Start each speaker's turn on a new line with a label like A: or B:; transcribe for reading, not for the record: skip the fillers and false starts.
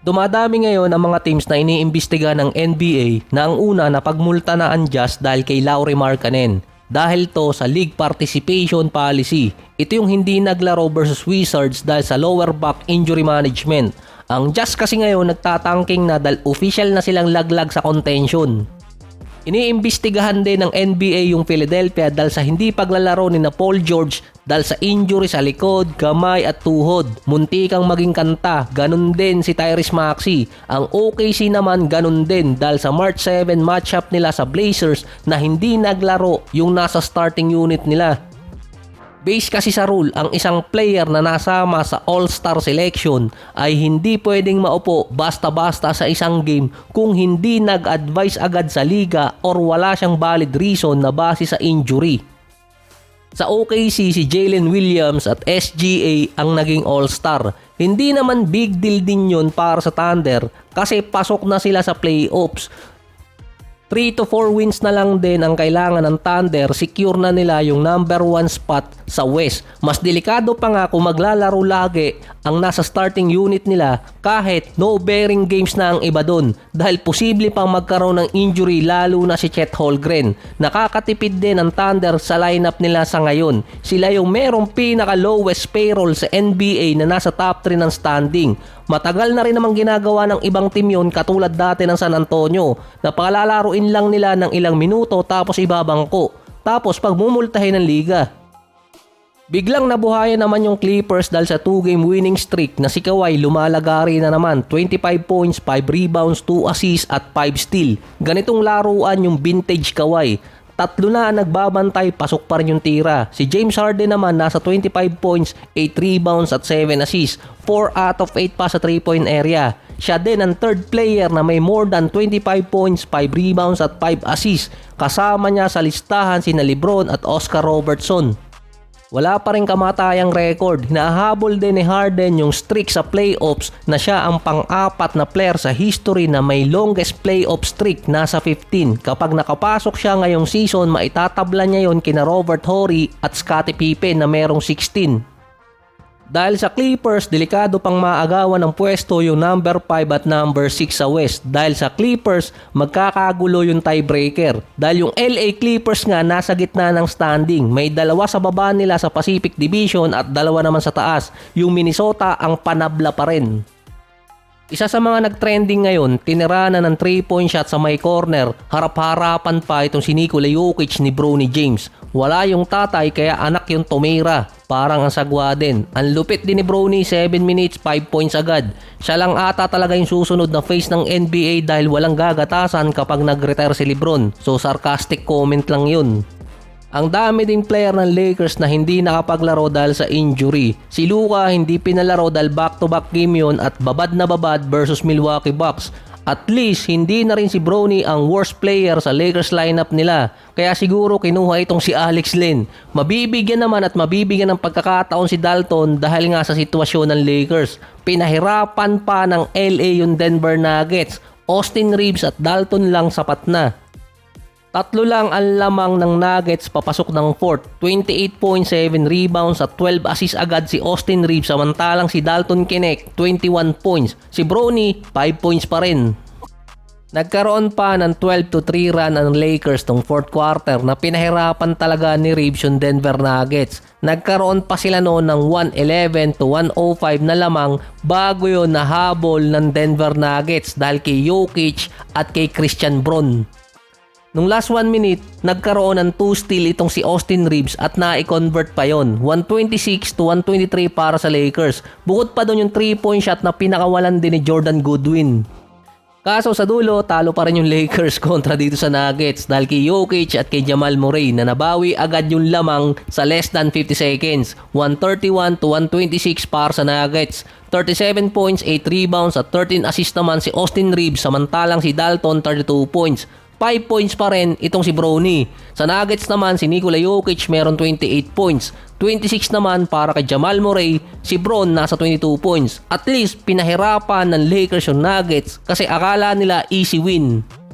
A: Dumadami ngayon ang mga teams na iniimbestiga ng NBA na ang una na pagmulta na unjust dahil kay Lauri Markkanen. Dahil to sa league participation policy. Ito yung hindi naglaro versus Wizards dahil sa lower back injury management. Ang Jazz kasi ngayon nagtatangking na dahil official na silang laglag sa contention. Iniimbestigahan din ng NBA yung Philadelphia dahil sa hindi paglalaro ni Paul George dahil sa injury sa likod, kamay at tuhod. Muntikang maging kanta, ganun din si Tyrese Maxey. Ang OKC naman ganun din dahil sa March 7 matchup nila sa Blazers na hindi naglaro yung nasa starting unit nila. Base kasi sa rule, ang isang player na nasama sa All-Star selection ay hindi pwedeng maupo basta-basta sa isang game kung hindi nag-advise agad sa liga or wala siyang valid reason na base sa injury. Sa OKC, si Jalen Williams at SGA ang naging All-Star. Hindi naman big deal din yun para sa Thunder kasi pasok na sila sa playoffs. 3 to 4 wins na lang din ang kailangan ng Thunder, secure na nila yung number 1 spot sa West. Mas delikado pa nga kung maglalaro lagi ang nasa starting unit nila kahit no bearing games na ang iba doon dahil posible pang magkaroon ng injury lalo na si Chet Holmgren. Nakakatipid din ang Thunder sa lineup nila sa ngayon. Sila yung merong pinaka lowest payroll sa NBA na nasa top 3 ng standing. Matagal na rin namang ginagawa ng ibang team yun katulad dati ng San Antonio na palalaruin lang nila ng ilang minuto tapos ibabangko. Tapos pagmumultahin ng liga. Biglang nabuhayan naman yung Clippers dahil sa 2-game winning streak na si Kawhi lumalagari na naman 25 points, 5 rebounds, 2 assists at 5 steal. Ganitong laruan yung vintage Kawhi. 3 na nagbabantay, pasok pa rin yung tira. Si James Harden naman nasa 25 points, 8 rebounds at 7 assists. 4 out of 8 pa sa 3-point area. Siya din ang third player na may more than 25 points, 5 rebounds at 5 assists. Kasama niya sa listahan sina LeBron at Oscar Robertson. Wala pa rin kamatayang record. Hinahabol din ni Harden yung streak sa playoffs na siya ang pang-apat na player sa history na may longest playoff streak, nasa 15. Kapag nakapasok siya ngayong season, maitatabla niya yon kina Robert Horry at Scottie Pippen na merong 16. Dahil sa Clippers, delikado pang maagawan ng pwesto yung number 5 at number 6 sa West. Dahil sa Clippers, magkakagulo yung tiebreaker. Dahil yung LA Clippers nga nasa gitna ng standing. May 2 sa baba nila sa Pacific Division at 2 naman sa taas. Yung Minnesota ang panabla pa rin. Isa sa mga nag-trending ngayon, tinira na ng 3-point shot sa may corner. Harap-harapan pa itong si Nikola Jokic ni Bronny James. Wala yung tatay kaya anak yung tumira. Parang ang sagwa din. Ang lupit din ni Bronny, 7 minutes, 5 points agad. Siya lang ata talaga yung susunod na face ng NBA dahil walang gagatasan kapag nag-retire si LeBron. So sarcastic comment lang yun. Ang dami ding player ng Lakers na hindi nakapaglaro dahil sa injury. Si Luka hindi pinalaro dahil back-to-back game yun at babad na babad versus Milwaukee Bucks. At least hindi na rin si Bronny ang worst player sa Lakers lineup nila. Kaya siguro kinuha itong si Alex Len. Mabibigyan naman at mabibigyan ng pagkakataon si Dalton dahil nga sa sitwasyon ng Lakers. Pinahirapan pa ng LA yung Denver Nuggets. Austin Reeves at Dalton lang sapat na. 3 lang ang lamang ng Nuggets papasok ng 4th. 28.7 rebounds at 12 assists agad si Austin Reeves samantalang si Dalton Knecht 21 points. Si Bronny 5 points pa rin. Nagkaroon pa ng 12-3 run ang Lakers tong 4th quarter na pinahirapan talaga ni Reeves yung Denver Nuggets. Nagkaroon pa sila noon ng 111-105 na lamang bago yun nahabol ng Denver Nuggets dahil kay Jokic at kay Christian Braun. Nung last 1 minute, nagkaroon ng 2 steal itong si Austin Reeves at na-convert pa yon. 126-123 para sa Lakers. Bukod pa doon yung 3-point shot na pinakawalan din ni Jordan Goodwin. Kaso sa dulo, talo pa rin yung Lakers kontra dito sa Nuggets dahil kay Jokic at kay Jamal Murray na nabawi agad yung lamang sa less than 50 seconds. 131-126 para sa Nuggets. 37 points, 8 rebounds at 13 assists naman si Austin Reeves samantalang si Dalton 32 points. 5 points pa rin itong si Bronny. Sa Nuggets naman si Nikola Jokic meron 28 points. 26 naman para kay Jamal Murray, si Braun nasa 22 points. At least pinahirapan ng Lakers yung Nuggets kasi akala nila easy win.